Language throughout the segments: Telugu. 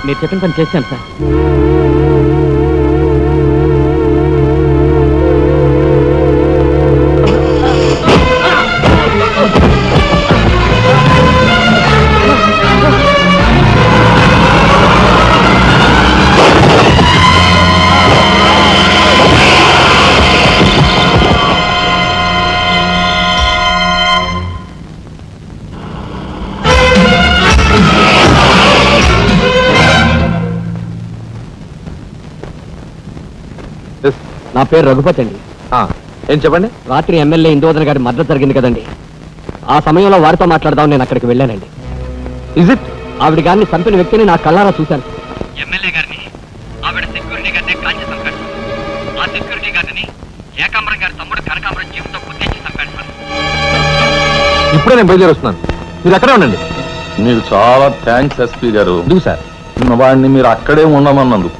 మీరు చెప్పిన పని చేశాను సార్. నా పేరు రఘుపతి అండి. ఏం చెప్పండి. రాత్రి ఎమ్మెల్యే ఇందువదన గారి మద్దతు జరిగింది కదండి, ఆ సమయంలో వారితో మాట్లాడదాం నేను అక్కడికి వెళ్ళానండి. Is it? ఆవిడ గారిని చంపిన వ్యక్తిని నా కళ్ళారా చూశాను. ఎమ్మెల్యే గారిని ఆవిడ సెక్యూరిటీ గారిని కాల్చి చంపాడు. ఆ సెక్యూరిటీ గారిని ఏకాంబరం గారి తమ్ముడు కనకాంబరం జీవితం గుర్తించి చంపాడు సార్. ఇప్పుడే నేను బయలుదేరి వస్తున్నాను, మీరు అక్కడే ఉండండి. మీకు చాలా థ్యాంక్స్ ఎస్పీ గారు. ఎందుకు సార్? వాడిని మీరు అక్కడే ఉండమన్నందుకు.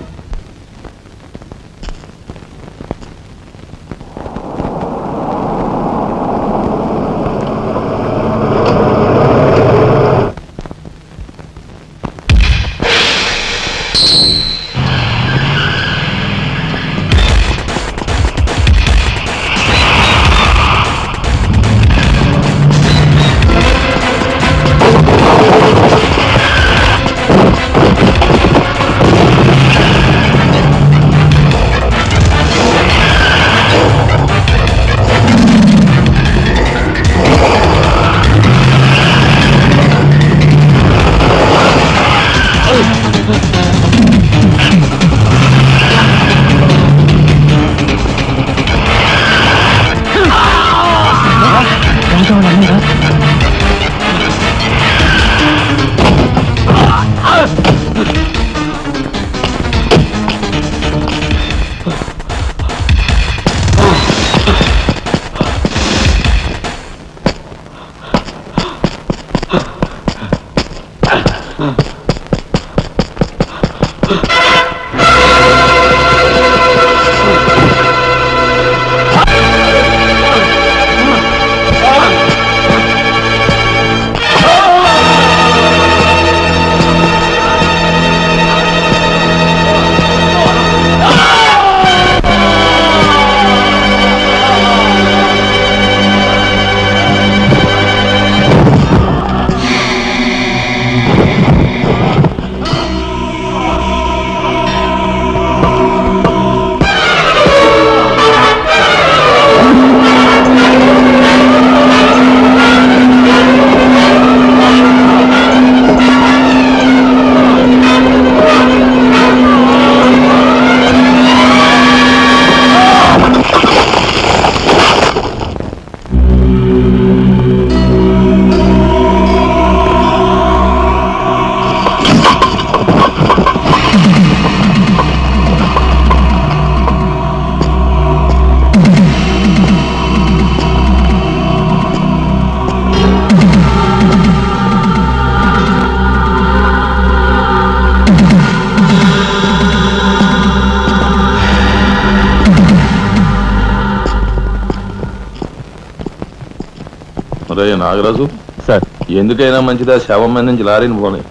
రే నాగరాజు సార్, ఎందుకైనా మంచిదా శవం మీద నుంచి లారీని పోనీ.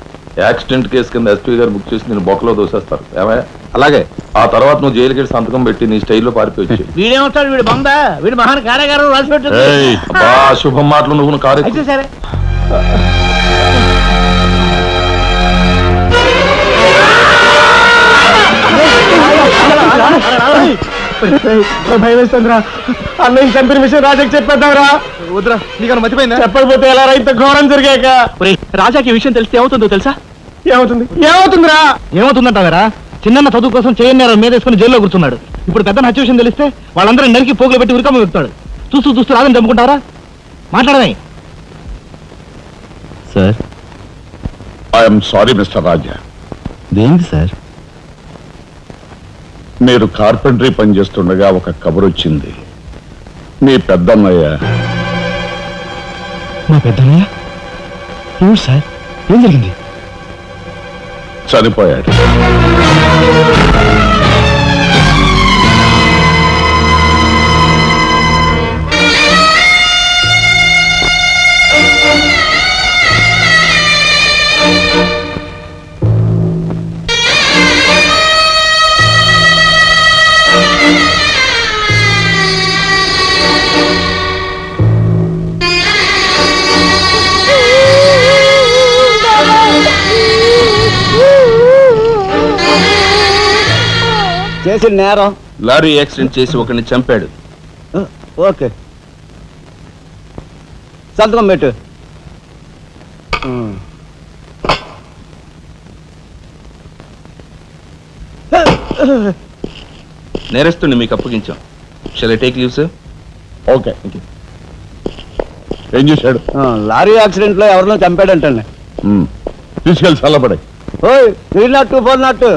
యాక్సిడెంట్ కేసు కింద ఎస్పీ గారు బుక్ చేసి నేను బొక్కలో దోసేస్తారు. ఏమయ్యా? అలాగే. ఆ తర్వాత నువ్వు జైలుకి సంతకం పెట్టి నీ స్టైల్లో పారిపోయి. వీడేమవుతాడు? వీడు బొంద, వీడు మహాన్ కారాగారం రాసి పెట్టు. శుభం మాటలు నువ్వు కారు అయితే సరే. భయం వేస్తుందిరా. అన్నయ్య చంపిన విషయం రాజాకి చెప్పేద్దాంరా. వద్దురా, నీకన్నా మర్చిపోయిందా? చెప్పకపోతే ఎలా రా? ఇంత ఘోరం జరిగాక. రాజాకి ఈ విషయం తెలిస్తే ఏమవుతుందో తెలుసా? ఏమవుతుంది? ఏమవుతుందిరా? ఏమవుతుందంటారా? చిన్న చదువు కోసం చేయని మీద వేసుకుని జైల్లో కూర్చున్నాడు. ఇప్పుడు పెద్ద హత్య విషయం తెలిస్తే వాళ్ళందరూ నరికి పోగులు పెట్టి ఉరికమ్మ వెళ్తాడు. చూస్తూ రాదని చంపుకుంటారా? మాట్లాడమే. సార్, ఐఎమ్ సారీ మిస్టర్ రాజా. దేనికి సార్? మీరు కార్పెంటరీ పనిచేస్తుండగా ఒక కబురు వచ్చింది. మీ పెద్దన్నయ్య. మా పెద్దన్నయ్య? ఏమిటి సార్? ఏం జరిగింది? చనిపోయాడు. చేసిన నేరం. లారీ యాక్సిడెంట్ చేసి ఒకరిని చంపాడు. ఓకే, సంతకం పెట్టు. నేరస్తుని మీకు అప్పగించాం. Shall I take leave sir? Okay. ఏం చేశాడు? లారీ యాక్సిడెంట్ లో ఎవరినో చంపాడంటండి. తీసుకెళ్ళి చల్లబడే. ఓయ్ 302 402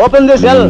open the cell.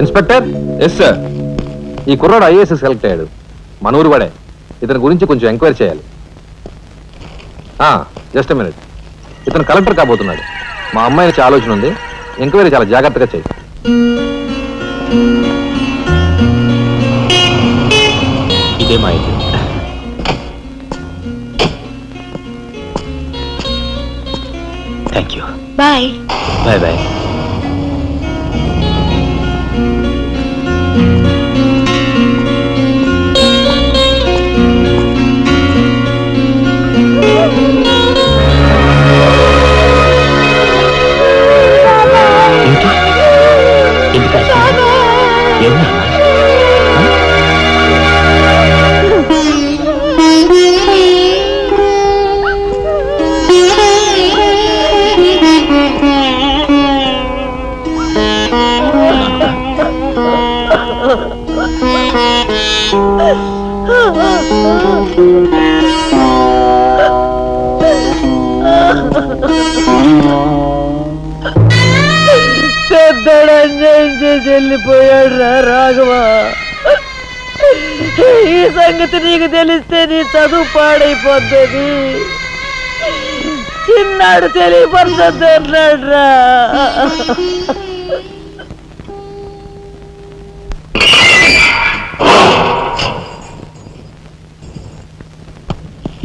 Inspector. Yes sir. ఈ కుర్రాడు ఐఏఎస్ సెలెక్ట్ అయ్యాడు. మన ఊరు వాడే. ఇతని గురించి కొంచెం ఎంక్వైరీ చేయాలి. Just minute. ఇతను కలెక్టర్ కాబోతున్నాడు. మా అమ్మాయి నుంచి ఆలోచన ఉంది. ఎంక్వైరీ చాలా జాగ్రత్తగా చేయి. ఇదే మా ఇల్లు. Thank you. Bye. Bye bye. వెళ్ళిపోయాడు రా రాఘవ. ఈ సంగతి నీకు తెలిస్తే నీ చదువు పాడైపోతుంది. చిన్నాడు తెలియపడుతుంది అన్నాడు రా.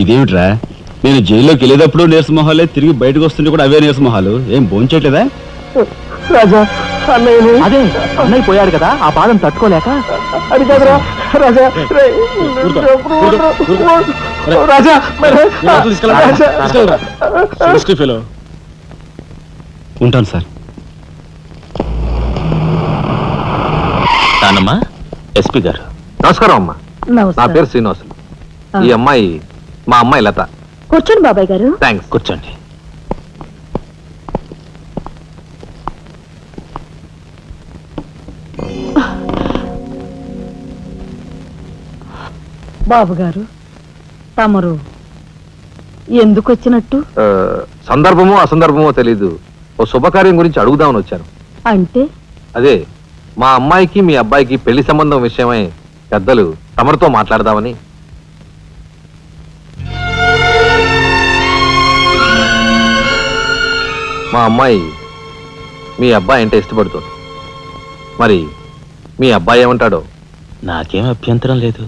ఇదేమిట్రా, నేను జైల్లోకి వెళ్ళేటప్పుడు నీరసమొహాలే, తిరిగి బయటకు వస్తుంటే కూడా అవే నీరసమొహాలు. ఏం భోంచేయట్లేదా? రాజా, అన్నయ్య అదే అన్నయ్య పోయాడు కదా, ఆ బాధను తట్టుకోలేక. అది కాదురా రాజా. రాజా ఉంటాను సార్. నానమ్మా, ఎస్పీ గారు. నమస్కారం అమ్మా. నా పేరు శ్రీనివాసులు. ఈ అమ్మాయి మా అమ్మాయి లత. కూర్చోండి బాబాయ్ గారు. థ్యాంక్స్. కూర్చోండి. బాబు గారు, తమరు ఎందుకు వచ్చినట్టు? సందర్భమో అసందర్భమో తెలీదు, ఓ శుభకార్యం గురించి అడుగుదామని వచ్చాను. అంటే అదే మా అమ్మాయికి మీ అబ్బాయికి పెళ్లి సంబంధం విషయమై పెద్దలు తమరితో మాట్లాడదామని. మా అమ్మాయి మీ అబ్బాయి అంటే ఇష్టపడుతుంది. మరి మీ అబ్బాయి ఏమంటాడో? నాకేం అభ్యంతరం లేదు.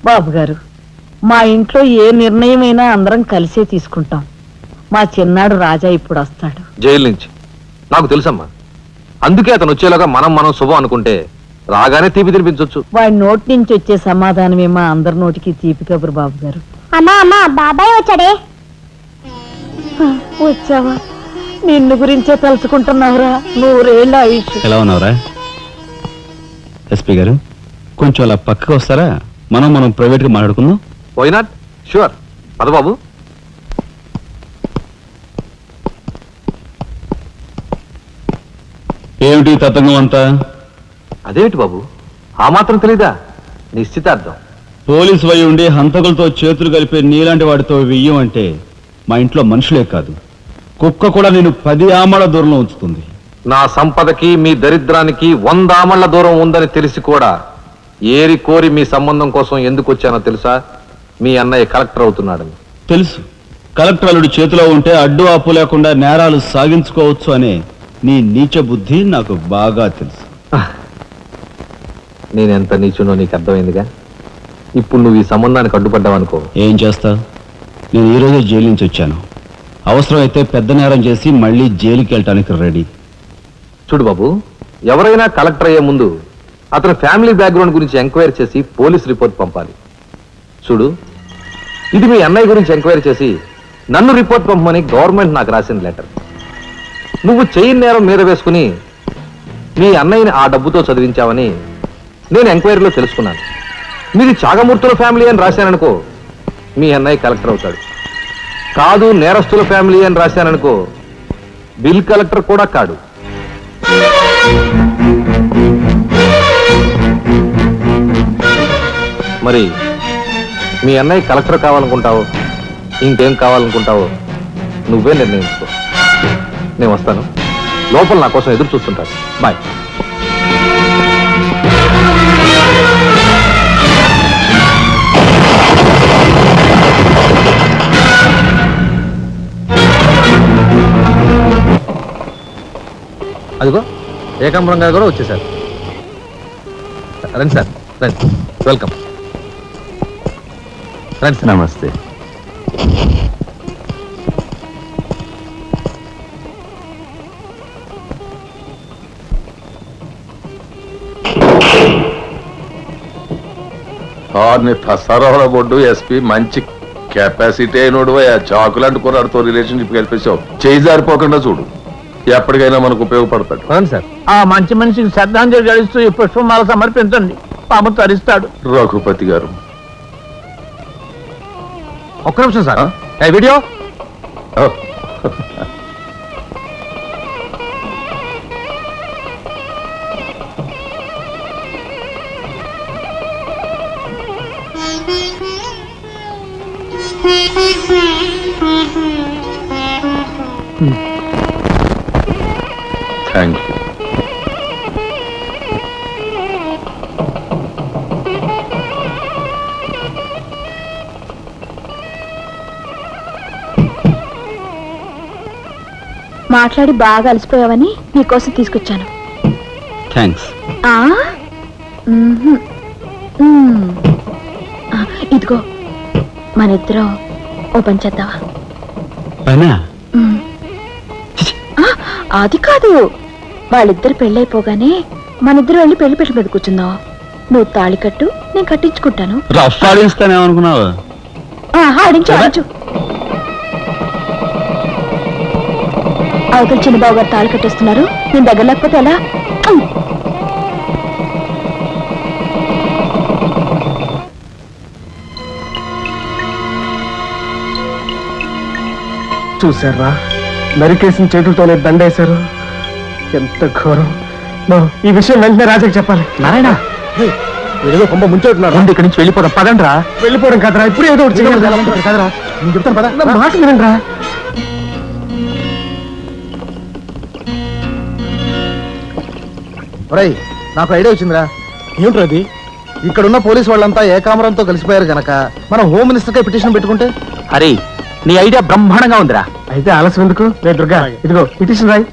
బాబు గారు, మా ఇంట్లో ఏ నిర్ణయమైనా అందరం కలిసే తీసుకుంటాం. మా చిన్నాడు రాజా ఇప్పుడు వస్తాడు జైలు నుంచి. నాకు తెలుసమ్మా, అందుకే అతను వచ్చేలాగా మనం శుభం అనుకుంటే రాగానే తీపి తినిపించవచ్చు. వాడి నోటి నుంచి వచ్చే సమాధానమే మా అందరి నోటికి తీపి కబురు. బాబు గారు, అమ్మా అమ్మా బాబాయ్ వచ్చాడే. వచ్చావా? నిన్ను గురించే తలుచుకుంటున్నావురా. 100 ఏళ్ళ ఆయుష్. ఎలా ఉన్నావురా? ఎస్పీ గారు, కొంచెం అలా పక్కకు వస్తారా? మనం ప్రైవేట్గా మాట్లాడుకుందాం. Why not? షూర్, పద బాబు. ఏమిటి తతంగం అంతా? అదేమిటి బాబు, ఆ మాత్రం తెలీదా? నిశ్చితార్థం. పోలీసు వై ఉండి హంతకులతో చేతులు కలిపే నీలాంటి వాడితో వెయ్యం అంటే మా ఇంట్లో మనుషులే కాదు, కుక్క కూడా నేను 10 ఆమళ్ల దూరంలో ఉంచుతుంది. నా సంపదకి మీ దరిద్రానికి 100 ఆమళ్ల దూరం ఉందని తెలిసి కూడా ఏరి కోరి మీ సంబంధం కోసం ఎందుకు వచ్చానో తెలుసా? మీ అన్నయ్య కలెక్టర్ అవుతున్నాడని. తెలుసు. కలెక్టర్ అల్లుడి చేతిలో ఉంటే అడ్డు ఆపు లేకుండా నేరాలు సాగించుకోవచ్చు అనే నీ నీచ బుద్ధి నాకు బాగా తెలుసు. నేనెంత నీచునో నీకు అర్థమైందిగా. ఇప్పుడు నువ్వు ఈ సంబంధానికి అడ్డుపడ్డావనుకో, ఏం చేస్తావు? నేను ఈరోజే జైలు నుంచి వచ్చాను. అవసరమైతే పెద్ద నేరం చేసి మళ్ళీ జైలుకి వెళ్ళటానికి రెడీ. చూడు బాబు, ఎవరైనా కలెక్టర్ అయ్యే ముందు అతని ఫ్యామిలీ బ్యాక్గ్రౌండ్ గురించి ఎంక్వైరీ చేసి పోలీస్ రిపోర్ట్ పంపాలి. చూడు, ఇది మీ అన్నయ్య గురించి ఎంక్వైరీ చేసి నన్ను రిపోర్ట్ పంపమని గవర్నమెంట్ నాకు రాసిన లెటర్. నువ్వు చెయ్యి నేరం మీద వేసుకుని మీ అన్నయ్యని ఆ డబ్బుతో చదివించావని నేను ఎంక్వైరీలో తెలుసుకున్నాను. మీది త్యాగమూర్తుల ఫ్యామిలీ అని రాశాననుకో, మీ అన్నయ్య కలెక్టర్ అవుతాడు. కాదు నేరస్తుల ఫ్యామిలీ అని రాశాననుకో, బిల్ కలెక్టర్ కూడా కాడు. మరి మీ అన్నయ్య కలెక్టర్ కావాలనుకుంటావో ఇంకేం కావాలనుకుంటావో నువ్వే నిర్ణయించుకో. నేను వస్తాను, లోపల నా కోసం ఎదురు చూస్తుంటాను. బాయ్. అదిగో ఏకాంబరం గారు కూడా వచ్చేసారు. రండి సార్, రండి. వెల్కమ్. రండి సార్. నమస్తే. సరవర బొడ్డు ఎస్పీ మంచి కెపాసిటీ అయినోడు. ఆ చాకులాంటి కుర్రాడితో రిలేషన్షిప్ కలిపేసావు. చేయి జారిపోకుండా చూడు, ఎప్పటికైనా మనకు ఉపయోగపడతాడు. అవును సార్. ఆ మంచి మనిషికి శ్రద్ధాంజలి గడిస్తూ ఈ పుష్పమాల సమర్పించండి. పాము తరిస్తాడు. రఘుపతి గారు, ఒక్క నిమిషం సార్. Video thank you. మాట్లాడి బాగా అలసిపోయావని నీకోసం తీసుకొచ్చాను. థ్యాంక్స్. ఆ? ఇదిగో మన ఇద్దరం ఓ పని చేద్దావా? పనా? అది కాదు, వాళ్ళిద్దరు పెళ్ళైపోగానే మనిద్దరు వెళ్ళి పెళ్లి పెళ్లి మీద కూర్చుందాం. నువ్వు తాళి కట్టు, నేను కట్టించుకుంటాను. రఫ్ ఆడిస్తానేమనుకున్నావు? ఆడించు ఆడించు. అవతల చిన్నబాబు గారు తాళి కట్టేస్తున్నారు, నేను దగ్గర లేకపోతే ఎలా? చూసారా, నరికేసిన చేతులతోనే దండేశారు. ఎంత ఘోరం. ఈ విషయం వెంటనే రాజాకి చెప్పాలి. నారాయణ, ఏదో కొంప ముంచెట్టున్నారు ఇక్కడి నుంచి వెళ్ళిపోదాం పదండ్రా. వెళ్ళిపోవడం కదరా ఇప్పుడు ఏదో ఒకటి చేయాలి కదరా నేను చెప్తాను పద నా మాట వినండి రా. ఒరేయ్, నాకు ఐడియా వచ్చిందిరా. ఏమిట్రా అది? ఇక్కడున్న పోలీసు వాళ్ళంతా ఏకామరంతో కలిసిపోయారు గనక మనం హోమ్ మినిస్టర్కే పిటిషన్ పెట్టుకుంటే. హరి నీ ఐడియా బ్రహ్మాండంగా ఉందిరా. అయితే ఆలస్యం ఎందుకు? రే దుర్గా, ఇదిగో పిటిషన్ రాయి.